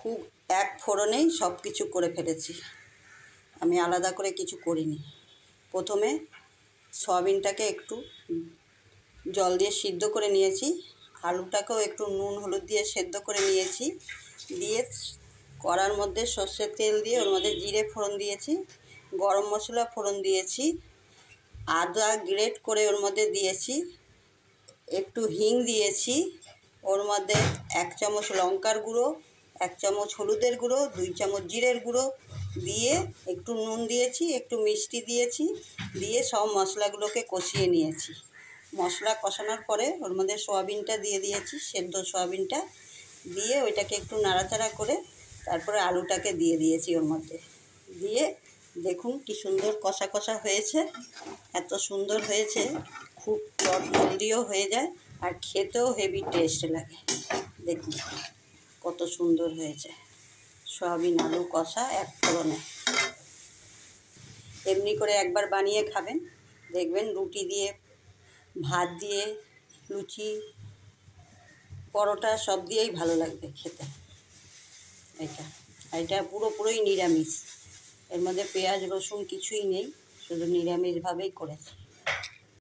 খুব এক ফোড়নেই সব কিছু করে ফেলেছি, আমি আলাদা করে কিছু করিনি। প্রথমে সয়াবিনটাকে একটু জল দিয়ে সিদ্ধ করে নিয়েছি, আলুটাকেও একটু নুন হলুদ দিয়ে সেদ্ধ করে নিয়েছি। দিয়ে কড়ার মধ্যে সর্ষের তেল দিয়ে ওর মধ্যে জিরে ফোড়ন দিয়েছি, গরম মশলা ফোড়ন দিয়েছি, আদা গ্রেট করে ওর মধ্যে দিয়েছি, একটু হিং দিয়েছি, ওর মধ্যে 1 চামচ লঙ্কার গুঁড়ো, 1 চামচ হলুদের গুঁড়ো, 2 চামচ জিরের গুঁড়ো দিয়ে একটু নুন দিয়েছি, একটু মিষ্টি দিয়েছি, দিয়ে সব মশলাগুলোকে কষিয়ে নিয়েছি। মশলা কষানোর পরে ওর মধ্যে সয়াবিনটা দিয়ে দিয়েছি, সেদ্ধ সয়াবিনটা দিয়ে ওইটাকে একটু নাড়াচাড়া করে তারপরে আলুটাকে দিয়ে দিয়েছি ওর মধ্যে। দিয়ে দেখুন কি সুন্দর কষা কষা হয়েছে, এত সুন্দর হয়েছে, খুব জলদিও হয়ে যায় আর খেতেও হেভি টেস্ট লাগে। দেখুন কত সুন্দর হয়েছে সয়াবিন আলু কষা এক ফোড়নে। এমনি করে একবার বানিয়ে খাবেন, দেখবেন রুটি দিয়ে, ভাত দিয়ে, লুচি, পরোটা সব দিয়েই ভালো লাগবে খেতে। এটা পুরোপুরি নিরামিষ, এর মধ্যে পেঁয়াজ রসুন কিছুই নেই, শুধু নিরামিষভাবেই করেছি।